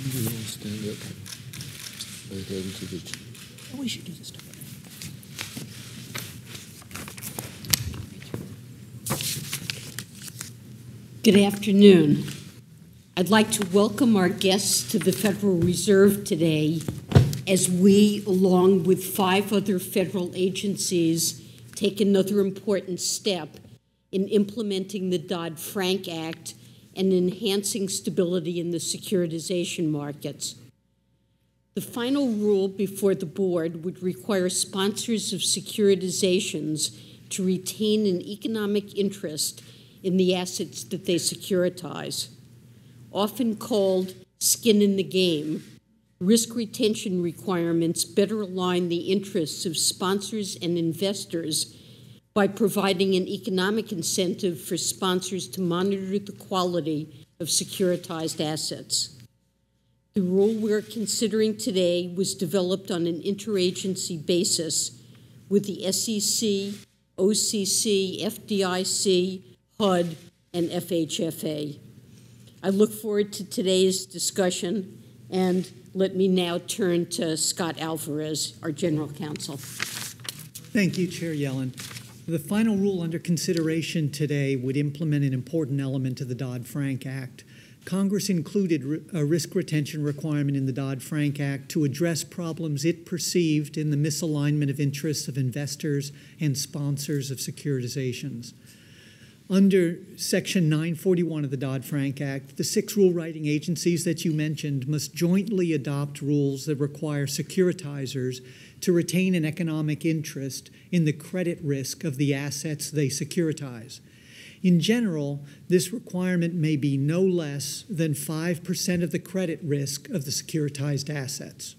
You want to stand up right head into the chair. We should do this together. Good afternoon. I'd like to welcome our guests to the Federal Reserve today as we, along with 5 other federal agencies, take another important step in implementing the Dodd-Frank Act and enhancing stability in the securitization markets. The final rule before the board would require sponsors of securitizations to retain an economic interest in the assets that they securitize. Often called skin in the game, risk retention requirements better align the interests of sponsors and investors by providing an economic incentive for sponsors to monitor the quality of securitized assets. The rule we're considering today was developed on an interagency basis with the SEC, OCC, FDIC, HUD, and FHFA. I look forward to today's discussion, and let me now turn to Scott Alvarez, our General Counsel. Thank you, Chair Yellen. The final rule under consideration today would implement an important element of the Dodd-Frank Act. Congress included a risk retention requirement in the Dodd-Frank Act to address problems it perceived in the misalignment of interests of investors and sponsors of securitizations. Under Section 941 of the Dodd-Frank Act, the 6 rule-writing agencies that you mentioned must jointly adopt rules that require securitizers to retain an economic interest in the credit risk of the assets they securitize. In general, this requirement may be no less than 5% of the credit risk of the securitized assets.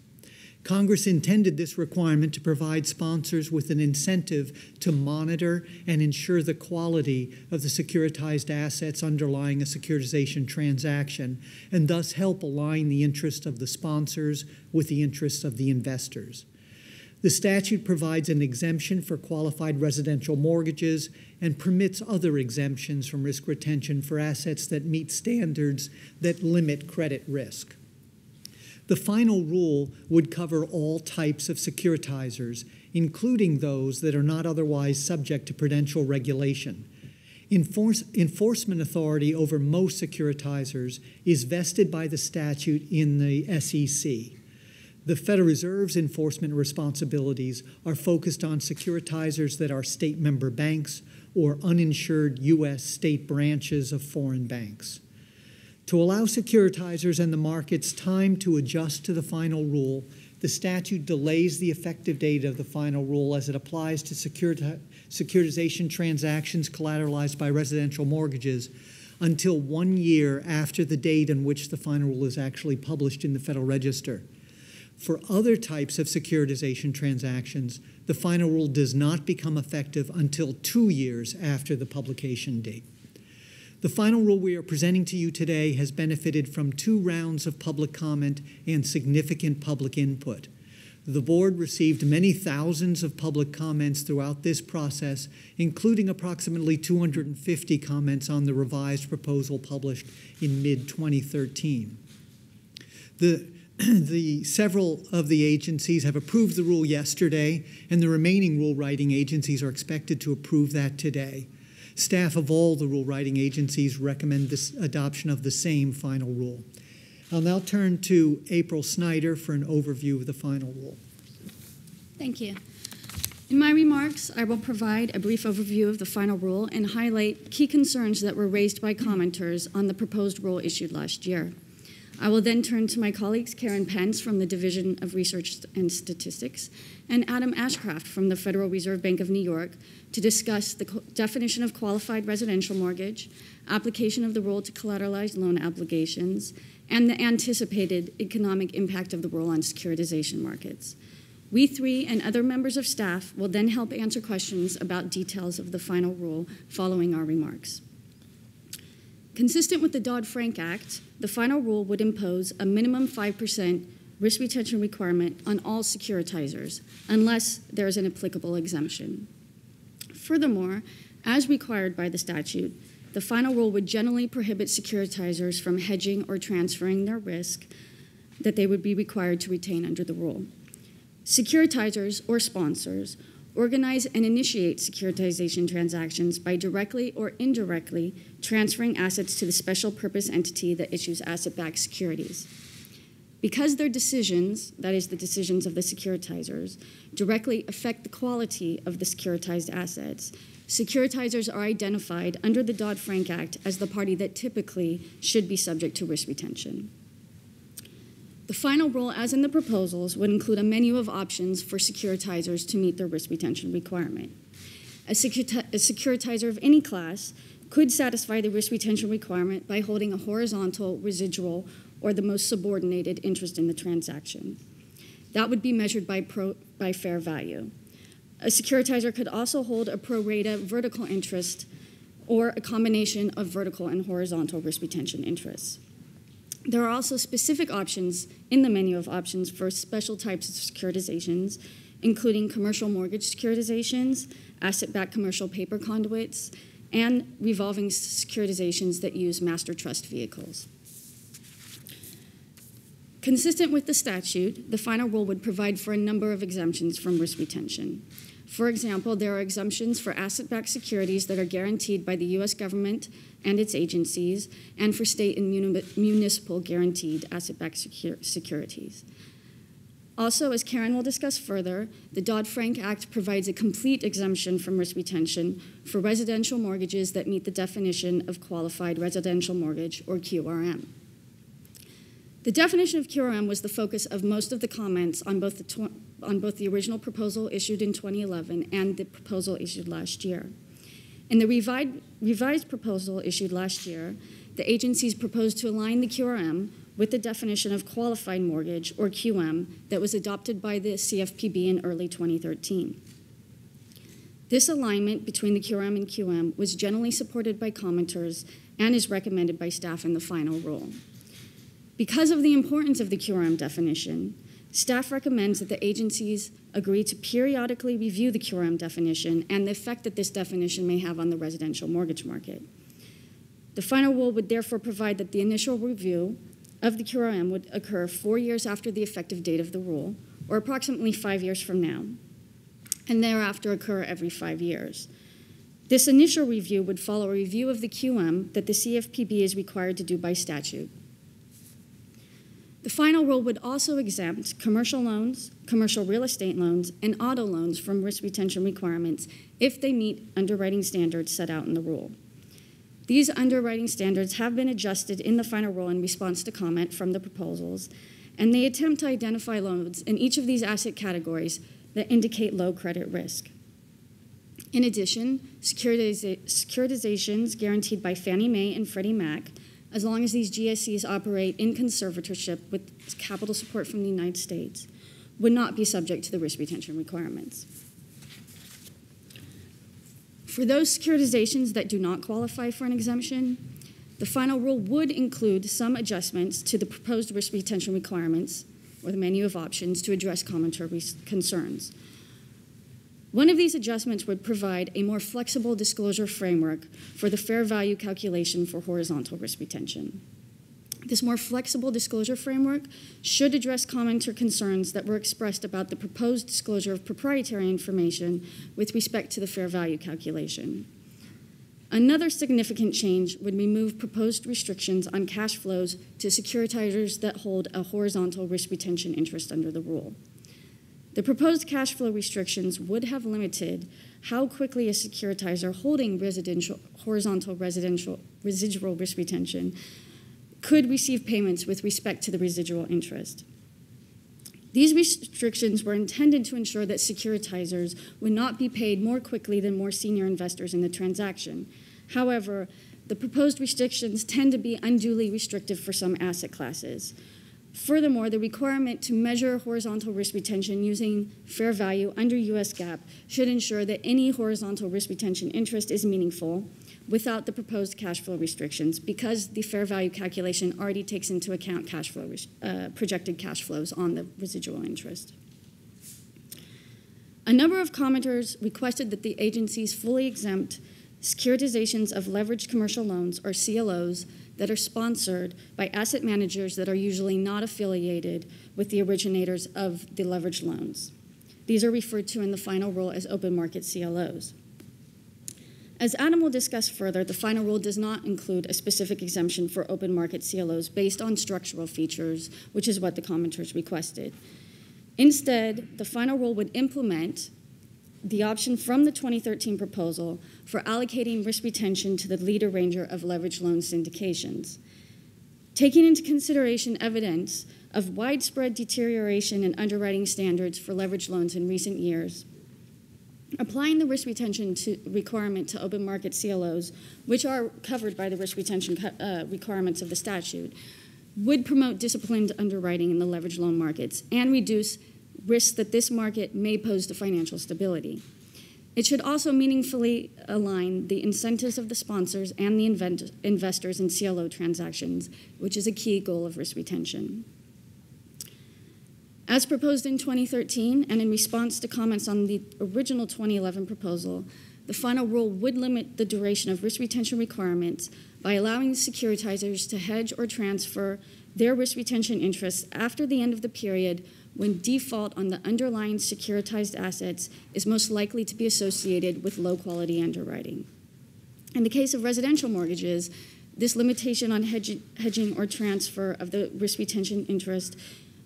Congress intended this requirement to provide sponsors with an incentive to monitor and ensure the quality of the securitized assets underlying a securitization transaction, and thus help align the interests of the sponsors with the interests of the investors. The statute provides an exemption for qualified residential mortgages and permits other exemptions from risk retention for assets that meet standards that limit credit risk. The final rule would cover all types of securitizers, including those that are not otherwise subject to prudential regulation. Enforcement authority over most securitizers is vested by the statute in the SEC. The Federal Reserve's enforcement responsibilities are focused on securitizers that are state member banks or uninsured U.S. state branches of foreign banks. To allow securitizers and the markets time to adjust to the final rule, the statute delays the effective date of the final rule as it applies to securitization transactions collateralized by residential mortgages until 1 year after the date on which the final rule is actually published in the Federal Register. For other types of securitization transactions, the final rule does not become effective until 2 years after the publication date. The final rule we are presenting to you today has benefited from 2 rounds of public comment and significant public input. The board received many thousands of public comments throughout this process, including approximately 250 comments on the revised proposal published in mid-2013. Several of the agencies have approved the rule yesterday, and the remaining rule-writing agencies are expected to approve that today. Staff of all the rule-writing agencies recommend this adoption of the same final rule. I'll now turn to April Snyder for an overview of the final rule. Thank you. In my remarks, I will provide a brief overview of the final rule and highlight key concerns that were raised by commenters on the proposed rule issued last year. I will then turn to my colleagues Karen Pence from the Division of Research and Statistics and Adam Ashcraft from the Federal Reserve Bank of New York to discuss the definition of qualified residential mortgage, application of the rule to collateralized loan obligations, and the anticipated economic impact of the rule on securitization markets. We 3 and other members of staff will then help answer questions about details of the final rule following our remarks. Consistent with the Dodd-Frank Act, the final rule would impose a minimum 5% risk retention requirement on all securitizers, unless there is an applicable exemption. Furthermore, as required by the statute, the final rule would generally prohibit securitizers from hedging or transferring their risk that they would be required to retain under the rule. Securitizers or sponsors organize and initiate securitization transactions by directly or indirectly transferring assets to the special purpose entity that issues asset-backed securities. Because their decisions, that is the decisions of the securitizers, directly affect the quality of the securitized assets, securitizers are identified under the Dodd-Frank Act as the party that typically should be subject to risk retention. The final rule, as in the proposals, would include a menu of options for securitizers to meet their risk retention requirement. A securitizer of any class could satisfy the risk retention requirement by holding a horizontal, residual, or the most subordinated interest in the transaction. That would be measured by fair value. A securitizer could also hold a pro rata vertical interest or a combination of vertical and horizontal risk retention interests. There are also specific options in the menu of options for special types of securitizations, including commercial mortgage securitizations, asset-backed commercial paper conduits, and revolving securitizations that use master trust vehicles. Consistent with the statute, the final rule would provide for a number of exemptions from risk retention. For example, there are exemptions for asset-backed securities that are guaranteed by the U.S. government and its agencies, and for state and municipal guaranteed asset-backed securities. Also, as Karen will discuss further, the Dodd-Frank Act provides a complete exemption from risk retention for residential mortgages that meet the definition of qualified residential mortgage, or QRM. The definition of QRM was the focus of most of the comments on both the original proposal issued in 2011 and the proposal issued last year. In the revised proposal issued last year, the agencies proposed to align the QRM with the definition of qualified mortgage, or QM, that was adopted by the CFPB in early 2013. This alignment between the QRM and QM was generally supported by commenters and is recommended by staff in the final rule. Because of the importance of the QRM definition, staff recommends that the agencies agree to periodically review the QRM definition and the effect that this definition may have on the residential mortgage market. The final rule would therefore provide that the initial review of the QRM would occur 4 years after the effective date of the rule, or approximately 5 years from now, and thereafter occur every 5 years. This initial review would follow a review of the QM that the CFPB is required to do by statute. The final rule would also exempt commercial loans, commercial real estate loans, and auto loans from risk retention requirements if they meet underwriting standards set out in the rule. These underwriting standards have been adjusted in the final rule in response to comment from the proposals, and they attempt to identify loans in each of these asset categories that indicate low credit risk. In addition, securitizations guaranteed by Fannie Mae and Freddie Mac, as long as these GSEs operate in conservatorship with capital support from the United States, would not be subject to the risk retention requirements. For those securitizations that do not qualify for an exemption, the final rule would include some adjustments to the proposed risk retention requirements, or the menu of options, to address commenter concerns. One of these adjustments would provide a more flexible disclosure framework for the fair value calculation for horizontal risk retention. This more flexible disclosure framework should address commenter concerns that were expressed about the proposed disclosure of proprietary information with respect to the fair value calculation. Another significant change would remove proposed restrictions on cash flows to securitizers that hold a horizontal risk retention interest under the rule. The proposed cash flow restrictions would have limited how quickly a securitizer holding horizontal residual risk retention could receive payments with respect to the residual interest. These restrictions were intended to ensure that securitizers would not be paid more quickly than more senior investors in the transaction. However, the proposed restrictions tend to be unduly restrictive for some asset classes. Furthermore, the requirement to measure horizontal risk retention using fair value under U.S. GAAP should ensure that any horizontal risk retention interest is meaningful without the proposed cash flow restrictions, because the fair value calculation already takes into account cash flow, projected cash flows on the residual interest. A number of commenters requested that the agencies fully exempt securitizations of leveraged commercial loans, or CLOs, that are sponsored by asset managers that are usually not affiliated with the originators of the leveraged loans. These are referred to in the final rule as open market CLOs. As Adam will discuss further, the final rule does not include a specific exemption for open market CLOs based on structural features, which is what the commenters requested. Instead, the final rule would implement the option from the 2013 proposal for allocating risk retention to the lead arranger of leveraged loan syndications. Taking into consideration evidence of widespread deterioration in underwriting standards for leveraged loans in recent years, applying the risk retention requirement to open market CLOs, which are covered by the risk retention requirements of the statute, would promote disciplined underwriting in the leveraged loan markets and reduce risks that this market may pose to financial stability. It should also meaningfully align the incentives of the sponsors and the investors in CLO transactions, which is a key goal of risk retention. As proposed in 2013 and in response to comments on the original 2011 proposal, the final rule would limit the duration of risk retention requirements by allowing securitizers to hedge or transfer their risk retention interests after the end of the period when default on the underlying securitized assets is most likely to be associated with low-quality underwriting. In the case of residential mortgages, this limitation on hedging or transfer of the risk retention interest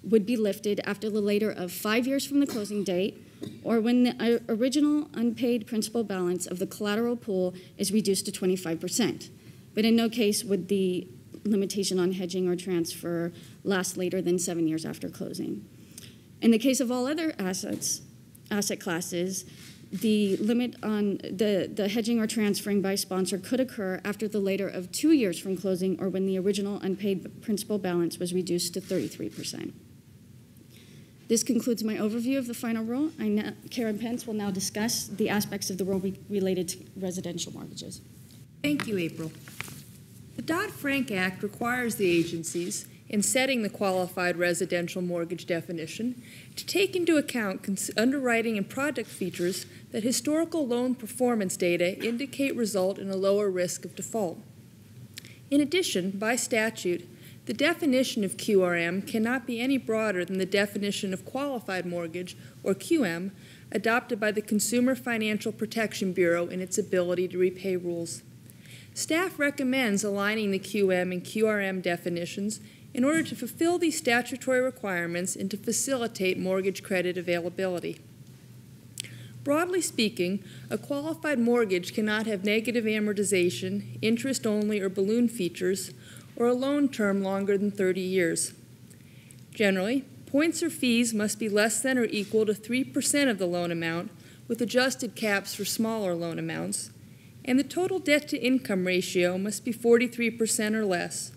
would be lifted after the later of 5 years from the closing date or when the original unpaid principal balance of the collateral pool is reduced to 25%. But in no case would the limitation on hedging or transfer last later than 7 years after closing. In the case of all other asset classes, the limit on the hedging or transferring by sponsor could occur after the later of 2 years from closing or when the original unpaid principal balance was reduced to 33%. This concludes my overview of the final rule. Karen Pence will now discuss the aspects of the rule related to residential mortgages. Thank you, April. The Dodd-Frank Act requires the agencies, in setting the qualified residential mortgage definition, to take into account underwriting and product features that historical loan performance data indicate result in a lower risk of default. In addition, by statute, the definition of QRM cannot be any broader than the definition of qualified mortgage, or QM, adopted by the Consumer Financial Protection Bureau in its ability to repay rules. Staff recommends aligning the QM and QRM definitions in order to fulfill these statutory requirements and to facilitate mortgage credit availability. Broadly speaking, a qualified mortgage cannot have negative amortization, interest-only or balloon features, or a loan term longer than 30 years. Generally, points or fees must be less than or equal to 3% of the loan amount, with adjusted caps for smaller loan amounts, and the total debt-to-income ratio must be 43% or less,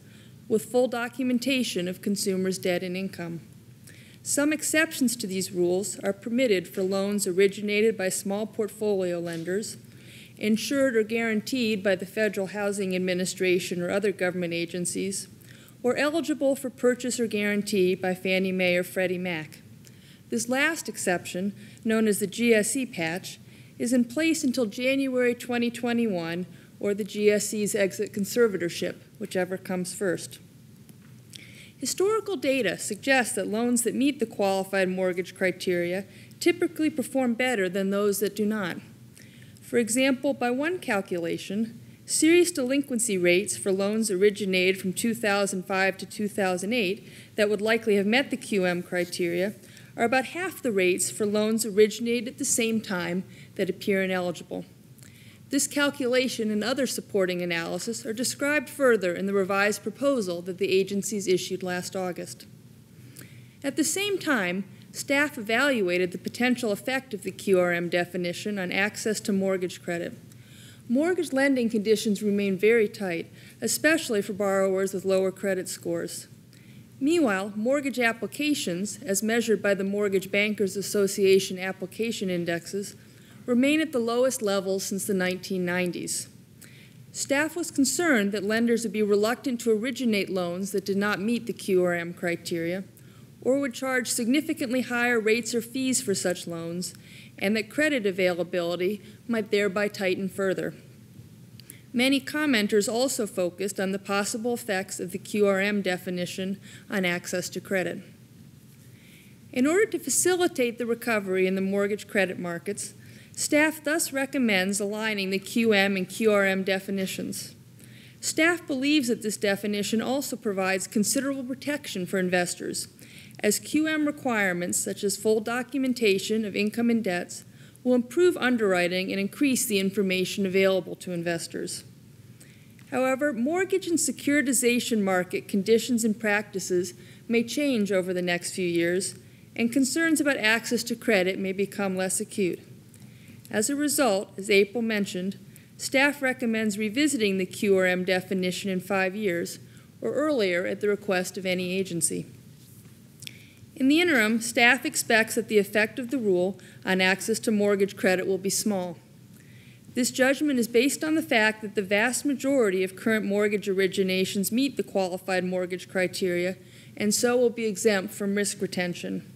with full documentation of consumers' debt and income. Some exceptions to these rules are permitted for loans originated by small portfolio lenders, insured or guaranteed by the Federal Housing Administration or other government agencies, or eligible for purchase or guarantee by Fannie Mae or Freddie Mac. This last exception, known as the GSE patch, is in place until January 2021 or the GSE's exit conservatorship, whichever comes first. Historical data suggests that loans that meet the qualified mortgage criteria typically perform better than those that do not. For example, by one calculation, serious delinquency rates for loans originated from 2005 to 2008 that would likely have met the QM criteria are about half the rates for loans originated at the same time that appear ineligible. This calculation and other supporting analysis are described further in the revised proposal that the agencies issued last August. At the same time, staff evaluated the potential effect of the QRM definition on access to mortgage credit. Mortgage lending conditions remain very tight, especially for borrowers with lower credit scores. Meanwhile, mortgage applications, as measured by the Mortgage Bankers Association application indexes, remain at the lowest levels since the 1990s. Staff was concerned that lenders would be reluctant to originate loans that did not meet the QRM criteria, or would charge significantly higher rates or fees for such loans, and that credit availability might thereby tighten further. Many commenters also focused on the possible effects of the QRM definition on access to credit. In order to facilitate the recovery in the mortgage credit markets, staff thus recommends aligning the QM and QRM definitions. Staff believes that this definition also provides considerable protection for investors, as QM requirements such as full documentation of income and debts will improve underwriting and increase the information available to investors. However, mortgage and securitization market conditions and practices may change over the next few years, and concerns about access to credit may become less acute. As a result, as April mentioned, staff recommends revisiting the QRM definition in 5 years or earlier at the request of any agency. In the interim, staff expects that the effect of the rule on access to mortgage credit will be small. This judgment is based on the fact that the vast majority of current mortgage originations meet the qualified mortgage criteria and so will be exempt from risk retention.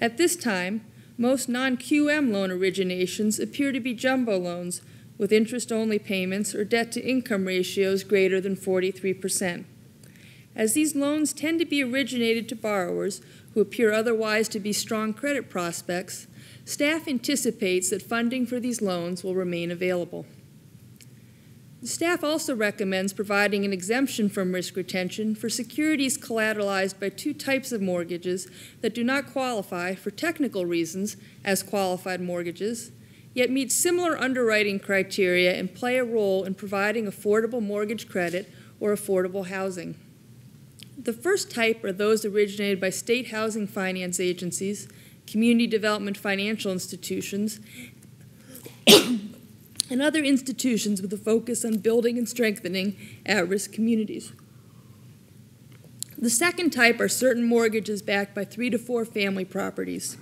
At this time, most non-QM loan originations appear to be jumbo loans with interest-only payments or debt-to-income ratios greater than 43%. As these loans tend to be originated to borrowers who appear otherwise to be strong credit prospects, staff anticipates that funding for these loans will remain available. The staff also recommends providing an exemption from risk retention for securities collateralized by 2 types of mortgages that do not qualify for technical reasons as qualified mortgages, yet meet similar underwriting criteria and play a role in providing affordable mortgage credit or affordable housing. The first type are those originated by state housing finance agencies, community development financial institutions, and other institutions with a focus on building and strengthening at-risk communities. The second type are certain mortgages backed by 3 to 4 family properties,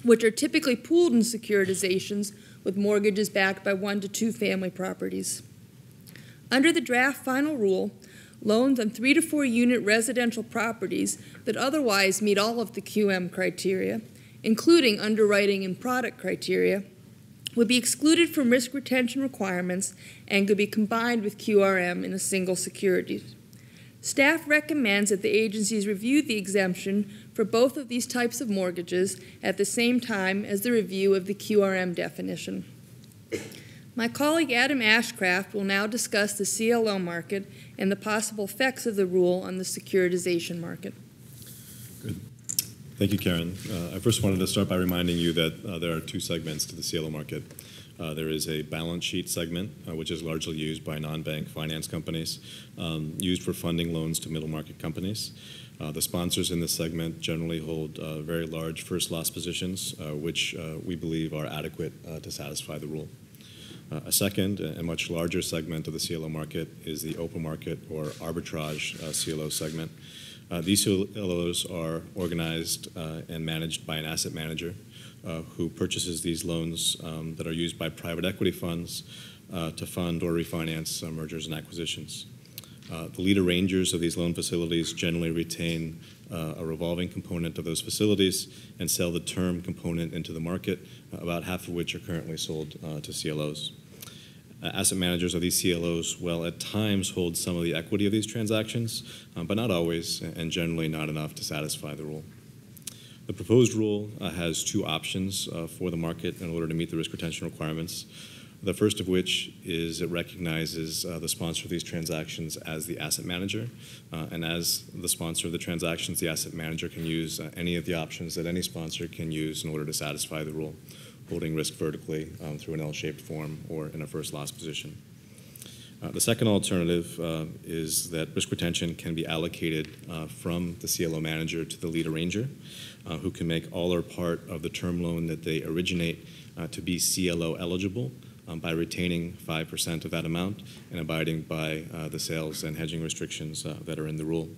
which are typically pooled in securitizations with mortgages backed by 1 to 2 family properties. Under the draft final rule, loans on 3 to 4 unit residential properties that otherwise meet all of the QM criteria, including underwriting and product criteria, would be excluded from risk retention requirements and could be combined with QRM in a single security. Staff recommends that the agencies review the exemption for both of these types of mortgages at the same time as the review of the QRM definition. My colleague Adam Ashcraft will now discuss the CLO market and the possible effects of the rule on the securitization market. Good. Thank you, Karen. I first wanted to start by reminding you that there are 2 segments to the CLO market. There is a balance sheet segment, which is largely used by non-bank finance companies, used for funding loans to middle market companies. The sponsors in this segment generally hold very large first loss positions, which we believe are adequate to satisfy the rule. A second and much larger segment of the CLO market is the open market or arbitrage CLO segment. These CLOs are organized and managed by an asset manager who purchases these loans that are used by private equity funds to fund or refinance mergers and acquisitions. The lead arrangers of these loan facilities generally retain a revolving component of those facilities and sell the term component into the market, about half of which are currently sold to CLOs. Asset managers of these CLOs will at times hold some of the equity of these transactions, but not always, and generally not enough to satisfy the rule. The proposed rule has 2 options for the market in order to meet the risk retention requirements. The first of which is it recognizes the sponsor of these transactions as the asset manager, and as the sponsor of the transactions, the asset manager can use any of the options that any sponsor can use in order to satisfy the rule, holding risk vertically through an L-shaped form or in a first loss position. The second alternative is that risk retention can be allocated from the CLO manager to the lead arranger, who can make all or part of the term loan that they originate to be CLO eligible by retaining 5% of that amount and abiding by the sales and hedging restrictions that are in the rule.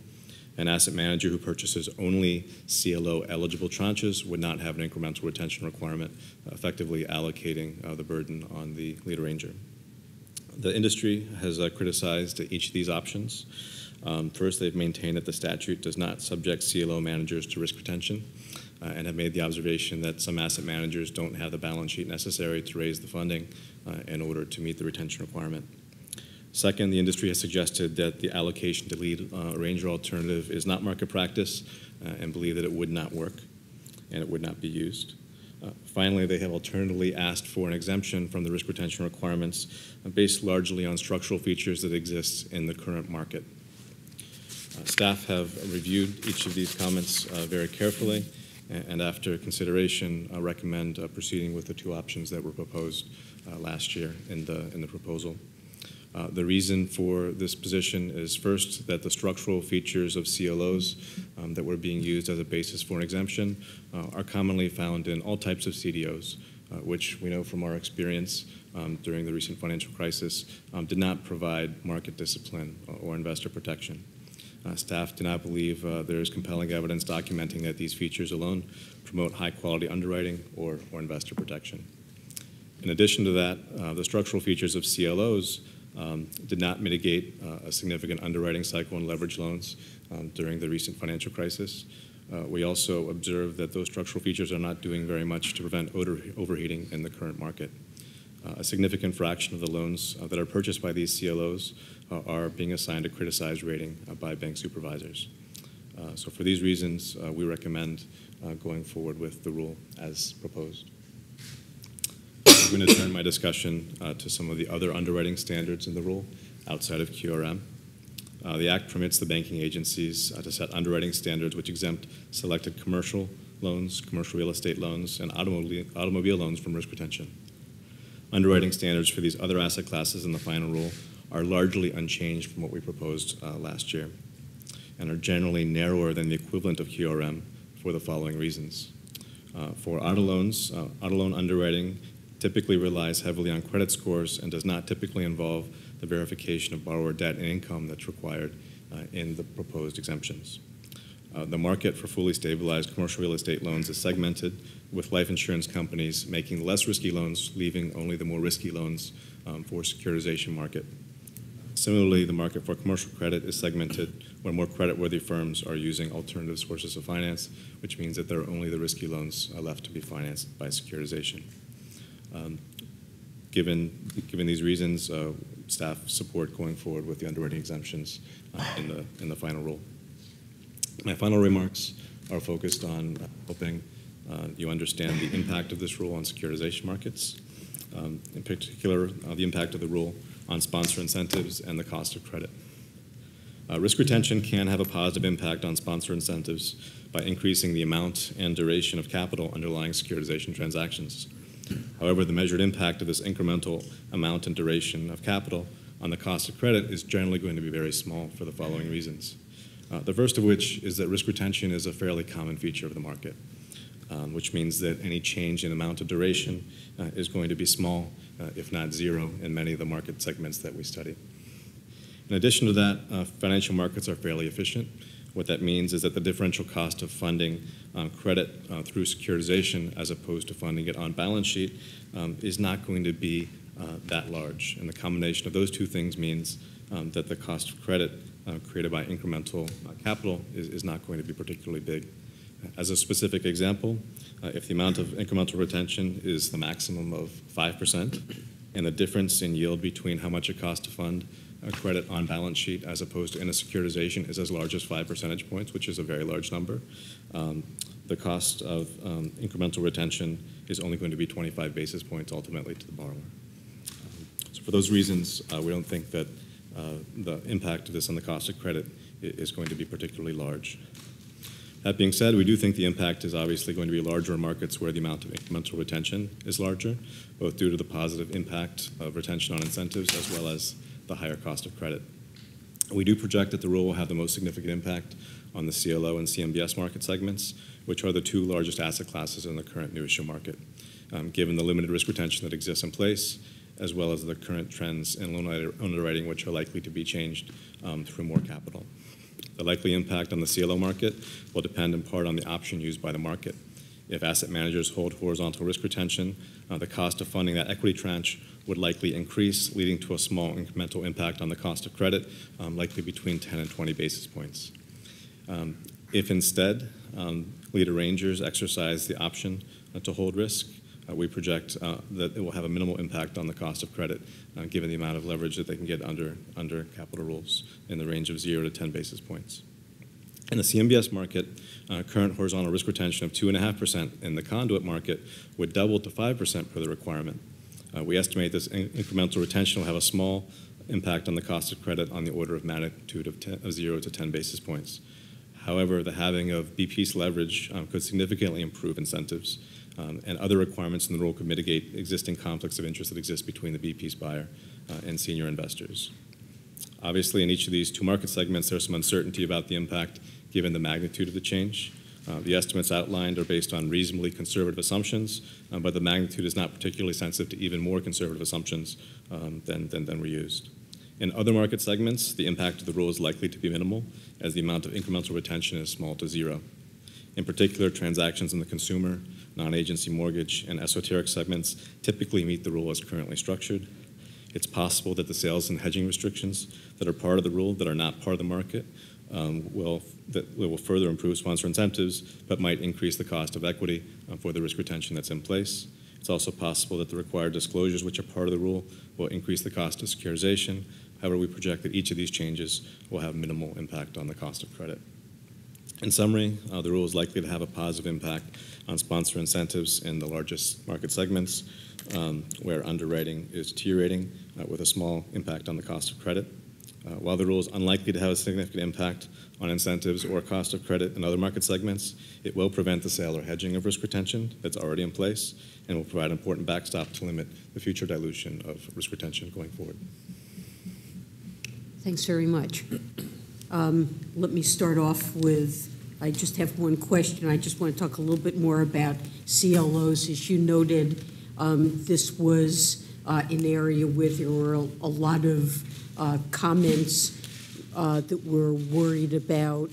An asset manager who purchases only CLO-eligible tranches would not have an incremental retention requirement, effectively allocating the burden on the lead arranger. The industry has criticized each of these options. First, they've maintained that the statute does not subject CLO managers to risk retention and have made the observation that some asset managers don't have the balance sheet necessary to raise the funding in order to meet the retention requirement. Second, the industry has suggested that the allocation to lead arranger alternative is not market practice and believe that it would not work and it would not be used. Finally, they have alternatively asked for an exemption from the risk retention requirements based largely on structural features that exist in the current market. Staff have reviewed each of these comments very carefully, and after consideration, recommend proceeding with the two options that were proposed last year in the proposal. The reason for this position is first that the structural features of CLOs that were being used as a basis for an exemption are commonly found in all types of CDOs, which we know from our experience during the recent financial crisis did not provide market discipline or investor protection. Staff do not believe there is compelling evidence documenting that these features alone promote high-quality underwriting or investor protection. In addition to that, the structural features of CLOs did not mitigate a significant underwriting cycle in leveraged loans during the recent financial crisis. We also observed that those structural features are not doing very much to prevent overheating in the current market. A significant fraction of the loans that are purchased by these CLOs are being assigned a criticized rating by bank supervisors. So for these reasons, we recommend going forward with the rule as proposed. I'm going to turn my discussion to some of the other underwriting standards in the rule outside of QRM. The Act permits the banking agencies to set underwriting standards which exempt selected commercial loans, commercial real estate loans, and automobile loans from risk retention. Underwriting standards for these other asset classes in the final rule are largely unchanged from what we proposed last year and are generally narrower than the equivalent of QRM for the following reasons. For auto loans, auto loan underwriting typically relies heavily on credit scores and does not typically involve the verification of borrower debt and income that's required in the proposed exemptions. The market for fully stabilized commercial real estate loans is segmented, with life insurance companies making the less risky loans, leaving only the more risky loans for securitization market. Similarly, the market for commercial credit is segmented where more creditworthy firms are using alternative sources of finance, which means that there are only the risky loans left to be financed by securitization. Given these reasons, staff support going forward with the underwriting exemptions in the final rule. My final remarks are focused on hoping you understand the impact of this rule on securitization markets, in particular the impact of the rule on sponsor incentives and the cost of credit. Risk retention can have a positive impact on sponsor incentives by increasing the amount and duration of capital underlying securitization transactions. However, the measured impact of this incremental amount and duration of capital on the cost of credit is generally going to be very small for the following reasons. The first of which is that risk retention is a fairly common feature of the market, which means that any change in amount of duration is going to be small, if not zero, in many of the market segments that we study. In addition to that, financial markets are fairly efficient. What that means is that the differential cost of funding credit through securitization as opposed to funding it on balance sheet is not going to be that large. And the combination of those two things means that the cost of credit created by incremental capital is not going to be particularly big. As a specific example, if the amount of incremental retention is the maximum of 5%, and the difference in yield between how much it costs to fund a credit on balance sheet as opposed to in a securitization is as large as 5 percentage points, which is a very large number, the cost of incremental retention is only going to be 25 basis points ultimately to the borrower. So for those reasons, we don't think that the impact of this on the cost of credit is going to be particularly large. That being said, we do think the impact is obviously going to be larger in markets where the amount of incremental retention is larger, both due to the positive impact of retention on incentives as well as the higher cost of credit. We do project that the rule will have the most significant impact on the CLO and CMBS market segments, which are the two largest asset classes in the current new issue market, given the limited risk retention that exists in place, as well as the current trends in loan underwriting, which are likely to be changed through more capital. The likely impact on the CLO market will depend in part on the option used by the market. If asset managers hold horizontal risk retention, the cost of funding that equity tranche would likely increase, leading to a small incremental impact on the cost of credit, likely between 10 and 20 basis points. If instead lead arrangers exercise the option to hold risk, we project that it will have a minimal impact on the cost of credit, given the amount of leverage that they can get under capital rules in the range of 0 to 10 basis points. In the CMBS market, current horizontal risk retention of 2.5% in the conduit market would double to 5% per the requirement. We estimate this incremental retention will have a small impact on the cost of credit on the order of magnitude of 0 to 10 basis points. However, the halving of B-piece leverage could significantly improve incentives, and other requirements in the rule could mitigate existing conflicts of interest that exist between the B-piece buyer and senior investors. Obviously, in each of these two market segments, there's some uncertainty about the impact given the magnitude of the change. The estimates outlined are based on reasonably conservative assumptions, but the magnitude is not particularly sensitive to even more conservative assumptions than were used. In other market segments, the impact of the rule is likely to be minimal, as the amount of incremental retention is small to 0. In particular, transactions in the consumer, non-agency mortgage, and esoteric segments typically meet the rule as currently structured. It's possible that the sales and hedging restrictions that are part of the rule that are not part of the market will further improve sponsor incentives, but might increase the cost of equity for the risk retention that's in place. It's also possible that the required disclosures, which are part of the rule, will increase the cost of securitization. However, we project that each of these changes will have minimal impact on the cost of credit. In summary, the rule is likely to have a positive impact on sponsor incentives in the largest market segments, where underwriting is deteriorating, with a small impact on the cost of credit. While the rule is unlikely to have a significant impact on incentives or cost of credit in other market segments, it will prevent the sale or hedging of risk retention that's already in place, and will provide an important backstop to limit the future dilution of risk retention going forward. Thanks very much. Let me start off with, I just have one question. I just want to talk a little bit more about CLOs. As you noted, this was an area where there were a lot of comments that were worried about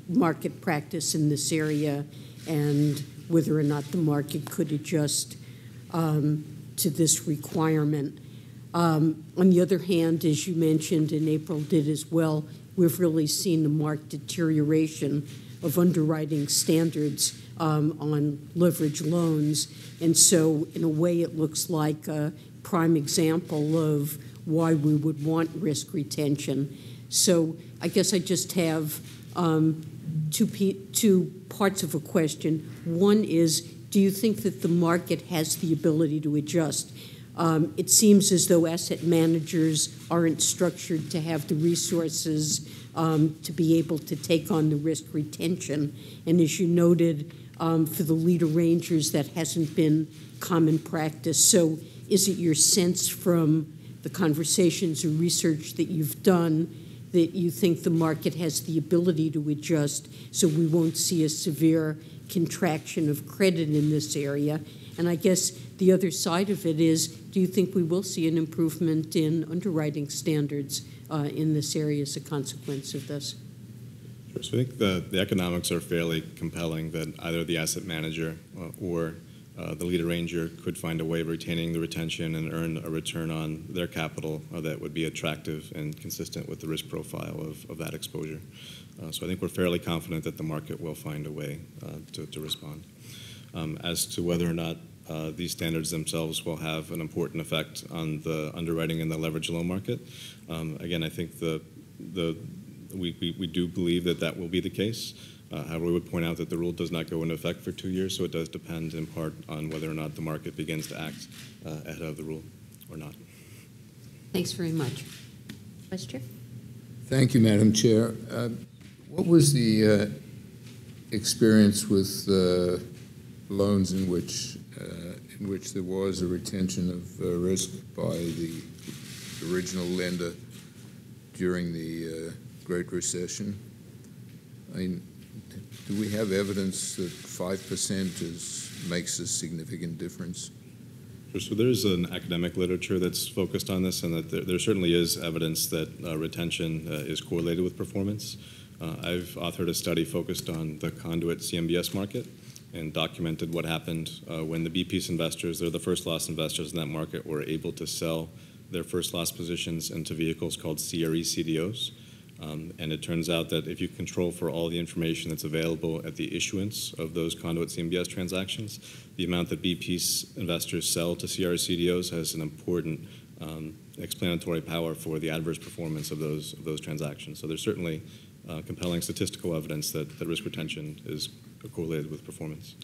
market practice in this area and whether or not the market could adjust to this requirement. On the other hand, as you mentioned, and April did as well, we've really seen a marked deterioration of underwriting standards on leverage loans. And so in a way, it looks like a prime example of why we would want risk retention. So I guess I just have two parts of a question. One is, do you think that the market has the ability to adjust? It seems as though asset managers aren't structured to have the resources to be able to take on the risk retention. And as you noted, for the lead arrangers, that hasn't been common practice. So is it your sense from the conversations or research that you've done that you think the market has the ability to adjust so we won't see a severe contraction of credit in this area? And I guess the other side of it is, do you think we will see an improvement in underwriting standards in this area as a consequence of this? Sure. So I think the economics are fairly compelling that either the asset manager or the lead arranger could find a way of retaining the retention and earn a return on their capital that would be attractive and consistent with the risk profile of that exposure. So I think we're fairly confident that the market will find a way to respond. As to whether or not these standards themselves will have an important effect on the underwriting in the leveraged loan market, again, I think we do believe that will be the case. However, we would point out that the rule does not go into effect for 2 years, so it does depend in part on whether or not the market begins to act ahead of the rule or not. Thanks very much. Vice Chair? Thank you, Madam Chair. What was the experience with loans in which there was a retention of risk by the original lender during the Great Recession? I mean, do we have evidence that 5% makes a significant difference? Sure. So there's an academic literature that's focused on this, and that there certainly is evidence that retention is correlated with performance. I've authored a study focused on the conduit CMBS market and documented what happened when the B-piece investors, they're the first loss investors in that market, were able to sell their first loss positions into vehicles called CRE CDOs. And it turns out that if you control for all the information that's available at the issuance of those conduit CMBS transactions, the amount that BP's investors sell to CRA-CDOs has an important explanatory power for the adverse performance of those transactions. So there's certainly compelling statistical evidence that risk retention is correlated with performance.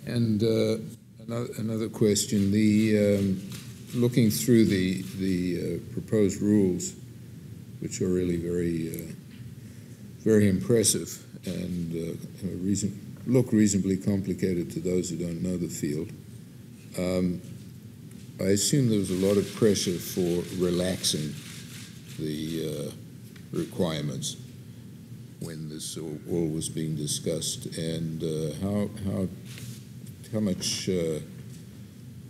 And another question: looking through the proposed rules, which are really very impressive and look reasonably complicated to those who don't know the field. I assume there was a lot of pressure for relaxing the requirements when this all was being discussed, and how much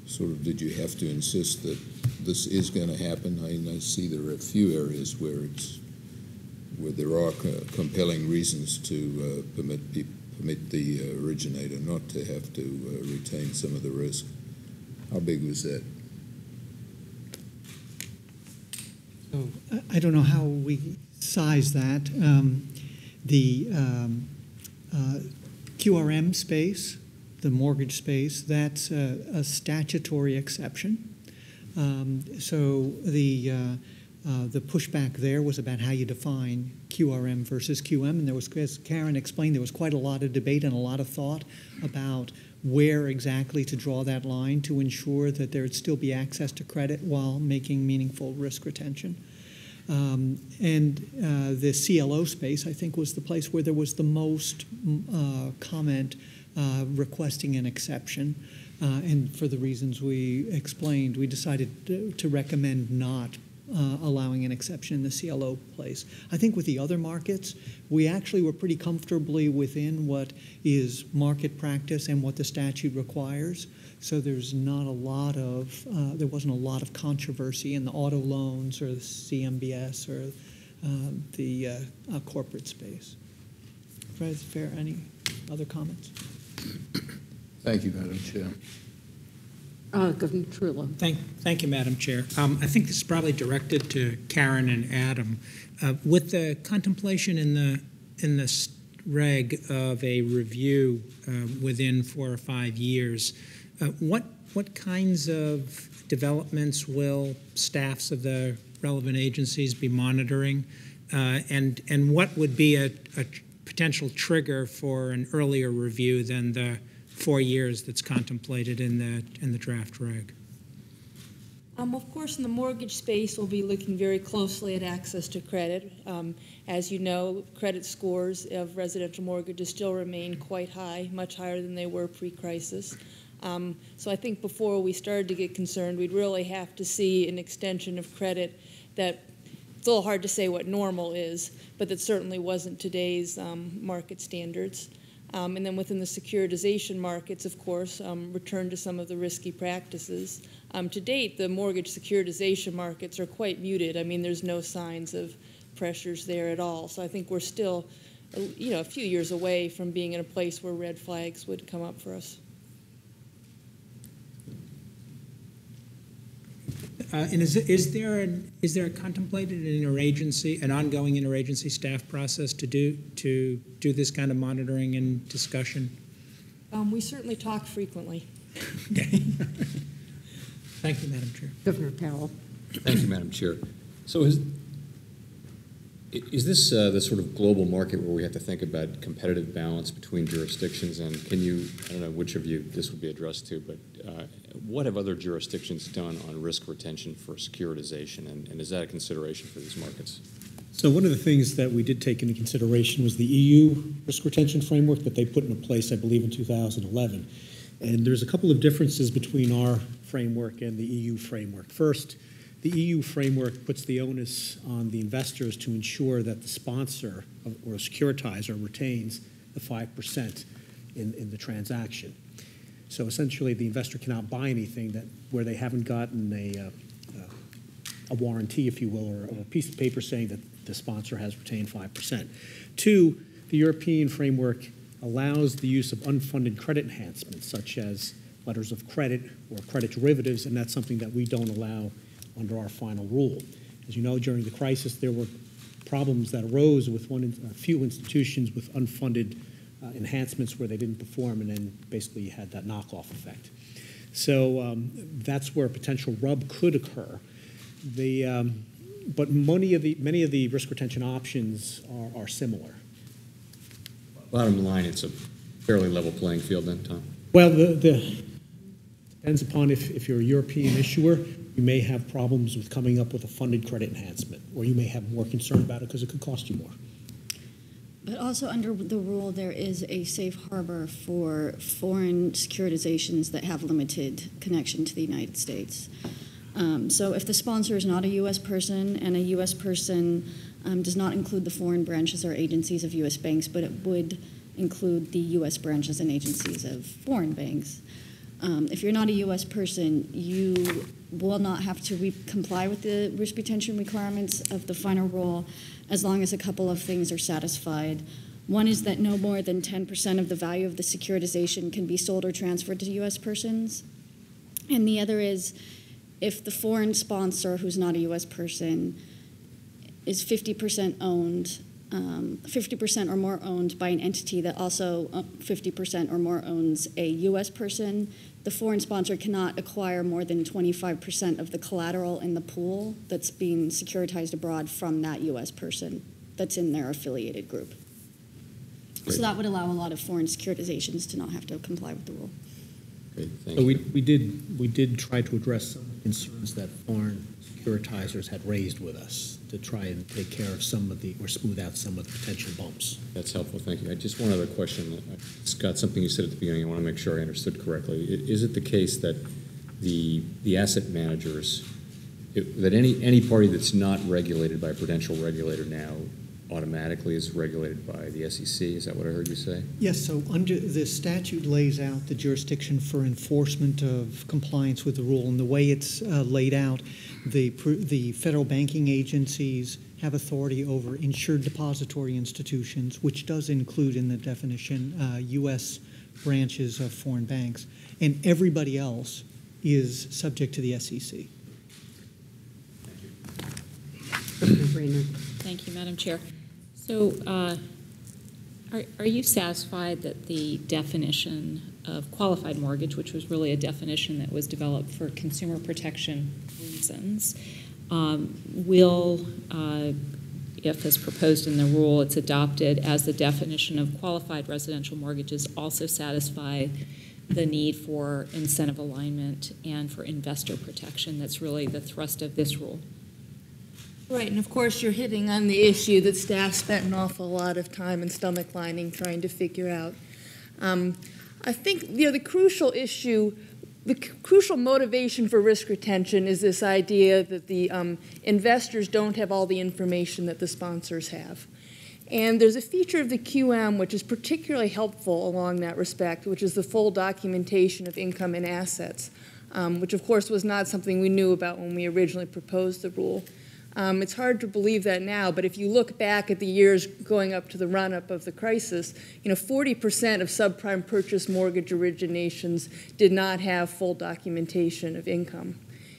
sort of did you have to insist that this is going to happen? I see there are a few areas where there are compelling reasons to permit the originator not to have to retain some of the risk. How big was that? So I don't know how we size that. The QRM space, the mortgage space, that's a statutory exception. So the pushback there was about how you define QRM versus QM, and there was, as Karen explained, there was quite a lot of debate and a lot of thought about where exactly to draw that line to ensure that there would still be access to credit while making meaningful risk retention. And the CLO space, I think, was the place where there was the most comment requesting an exception. And for the reasons we explained, we decided to recommend not allowing an exception in the CLO place. I think with the other markets, we actually were pretty comfortably within what is market practice and what the statute requires. So there's not a lot of, there wasn't a lot of controversy in the auto loans or the CMBS or the corporate space. Fred, is it fair? Any other comments? Thank you, Madam Chair. Governor Trillo. Thank you, Madam Chair. I think this is probably directed to Karen and Adam. With the contemplation in the reg of a review within 4 or 5 years, what kinds of developments will staffs of the relevant agencies be monitoring, and what would be a potential trigger for an earlier review than the 4 years that's contemplated in the draft reg? Of course, in the mortgage space, we'll be looking very closely at access to credit. As you know, credit scores of residential mortgages still remain quite high, much higher than they were pre-crisis. So I think before we started to get concerned, we'd really have to see an extension of credit that, it's a little hard to say what normal is, but that certainly wasn't today's market standards. And then within the securitization markets, of course, return to some of the risky practices. To date, the mortgage securitization markets are quite muted. I mean, there's no signs of pressures there at all. So I think we're still, a few years away from being in a place where red flags would come up for us. And is there a contemplated an ongoing interagency staff process to do this kind of monitoring and discussion? We certainly talk frequently. Okay. Thank you, Madam Chair. Governor Powell. Thank you, Madam Chair. So is this the sort of global market where we have to think about competitive balance between jurisdictions? And can you, I don't know which of you this would be addressed to, but what have other jurisdictions done on risk retention for securitization? And is that a consideration for these markets? So one of the things that we did take into consideration was the EU risk retention framework that they put into place, I believe, in 2011. And there's a couple of differences between our framework and the EU framework. First, the EU framework puts the onus on the investors to ensure that the sponsor or securitizer retains the 5% in the transaction. So essentially, the investor cannot buy anything where they haven't gotten a warranty, if you will, or a piece of paper saying that the sponsor has retained 5%. Two, the European framework allows the use of unfunded credit enhancements, such as letters of credit or credit derivatives, and that's something that we don't allow under our final rule. As you know, during the crisis, there were problems that arose with a few institutions with unfunded enhancements where they didn't perform, and then basically you had that knockoff effect. So that's where a potential rub could occur. But many of the risk retention options are similar. Bottom line, it's a fairly level playing field then, Tom? Well, depends upon if you're a European issuer, you may have problems with coming up with a funded credit enhancement, or you may have more concern about it because it could cost you more. But also under the rule, there is a safe harbor for foreign securitizations that have limited connection to the United States. So if the sponsor is not a U.S. person, and a U.S. person does not include the foreign branches or agencies of U.S. banks, but it would include the U.S. branches and agencies of foreign banks. If you're not a U.S. person, you will not have to comply with the risk retention requirements of the final rule as long as a couple of things are satisfied. One is that no more than 10% of the value of the securitization can be sold or transferred to U.S. persons. And the other is if the foreign sponsor, who's not a U.S. person, is 50% owned, 50% or more owned by an entity that also 50% or more owns a U.S. person, the foreign sponsor cannot acquire more than 25% of the collateral in the pool that's being securitized abroad from that U.S. person that's in their affiliated group. Great. So that would allow a lot of foreign securitizations to not have to comply with the rule. Great, thank So you. we did try to address some concerns that foreign securitizers had raised with us to try and take care of some of or smooth out some of the potential bumps. That's helpful, thank you. Just one other question. Scott, something you said at the beginning, I want to make sure I understood correctly. Is it the case that the asset managers, that any party that's not regulated by a prudential regulator now automatically is regulated by the SEC? Is that what I heard you say? Yes, so under the statute lays out the jurisdiction for enforcement of compliance with the rule, and the way it's laid out, the federal banking agencies have authority over insured depository institutions, which does include in the definition U.S. branches of foreign banks, and everybody else is subject to the SEC. Thank you, Madam Chair. So are you satisfied that the definition of qualified mortgage, which was really a definition that was developed for consumer protection reasons, will, if as proposed in the rule, it's adopted as the definition of qualified residential mortgages, also satisfy the need for incentive alignment and for investor protection? That's really the thrust of this rule. Right, and of course you're hitting on the issue that staff spent an awful lot of time and stomach lining trying to figure out. I think the crucial issue, the crucial motivation for risk retention is this idea that the investors don't have all the information that the sponsors have. And there's a feature of the QM which is particularly helpful along that respect, which is the full documentation of income and assets, which of course was not something we knew about when we originally proposed the rule. It's hard to believe that now, but if you look back at the years going up to the run-up of the crisis, 40% of subprime purchase mortgage originations did not have full documentation of income.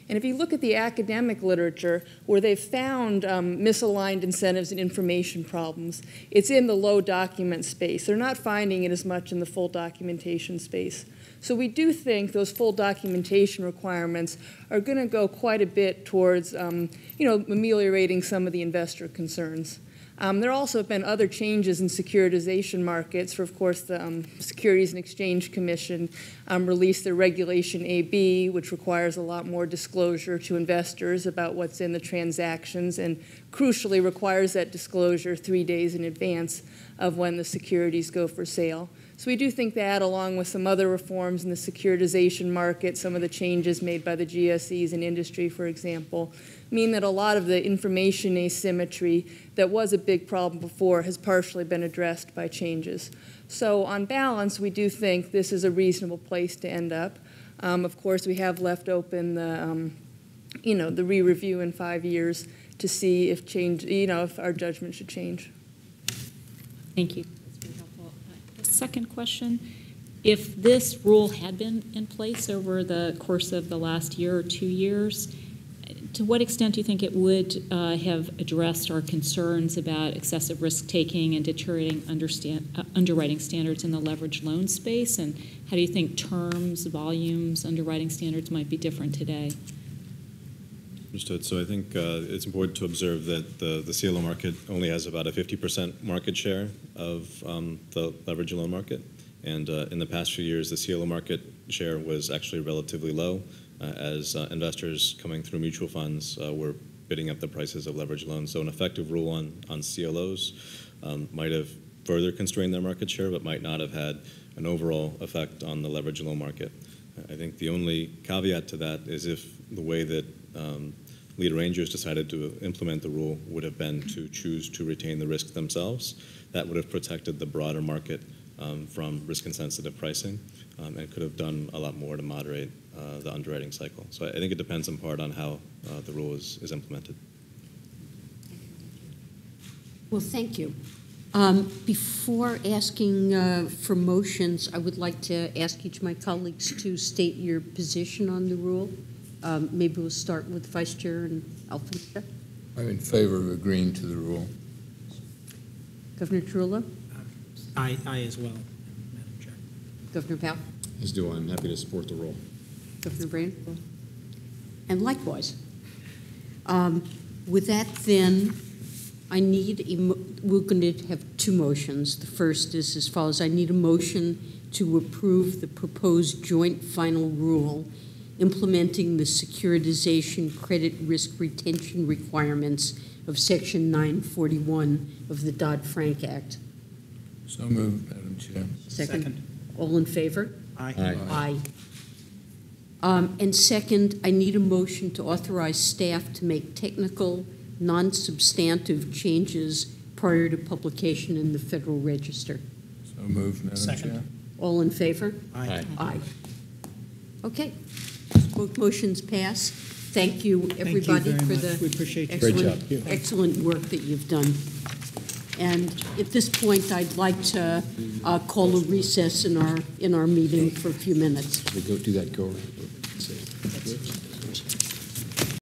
And if you look at the academic literature where they've found misaligned incentives and information problems, it's in the low document space. They're not finding it as much in the full documentation space. So we do think those full documentation requirements are going to go quite a bit towards, ameliorating some of the investor concerns. There also have been other changes in securitization markets. For, of course, the Securities and Exchange Commission released their Regulation AB, which requires a lot more disclosure to investors about what's in the transactions, and crucially requires that disclosure 3 days in advance of when the securities go for sale. So we do think that, along with some other reforms in the securitization market, some of the changes made by the GSEs and industry, for example, mean that a lot of the information asymmetry that was a big problem before has partially been addressed by changes. So on balance, we do think this is a reasonable place to end up. Of course, we have left open the, the re-review in 5 years to see if if our judgment should change. Thank you. Second question, if this rule had been in place over the course of the last year or 2 years, To what extent do you think it would have addressed our concerns about excessive risk-taking and deteriorating underwriting standards in the leveraged loan space? And how do you think terms, volumes, underwriting standards might be different today? Understood. So I think it's important to observe that the CLO market only has about a 50% market share of the leveraged loan market. And in the past few years, the CLO market share was actually relatively low as investors coming through mutual funds were bidding up the prices of leveraged loans. So an effective rule on CLOs might have further constrained their market share, but might not have had an overall effect on the leveraged loan market. I think the only caveat to that is if the way that lead arrangers decided to implement the rule would have been to choose to retain the risk themselves, that would have protected the broader market from risk-insensitive pricing and could have done a lot more to moderate the underwriting cycle. So I think it depends in part on how the rule is implemented. Well, thank you. Before asking for motions, I would like to ask each of my colleagues to state your position on the rule. Maybe we'll start with Vice Chair and Alfonso. I'm in favor of agreeing to the rule. Governor Tarullo? I as well, Madam Chair. Governor Powell? As do I. I'm happy to support the rule. Governor Brand? And likewise. With that, then, I need we're going to have two motions. The first is as follows. I need a motion to approve the proposed joint final rule implementing the securitization credit risk retention requirements of Section 941 of the Dodd-Frank Act. So moved, Madam Chair. Second. All in favor? Aye. Aye. And second, I need a motion to authorize staff to make technical, non-substantive changes prior to publication in the Federal Register. So moved, Madam Second. Chair. All in favor? Aye. Aye. Okay. Both motions pass. Thank you, everybody, very for much. the We appreciate your excellent, Great job. excellent work that you've done. And at this point, I'd like to call a recess in our meeting for a few minutes. We go do that go around.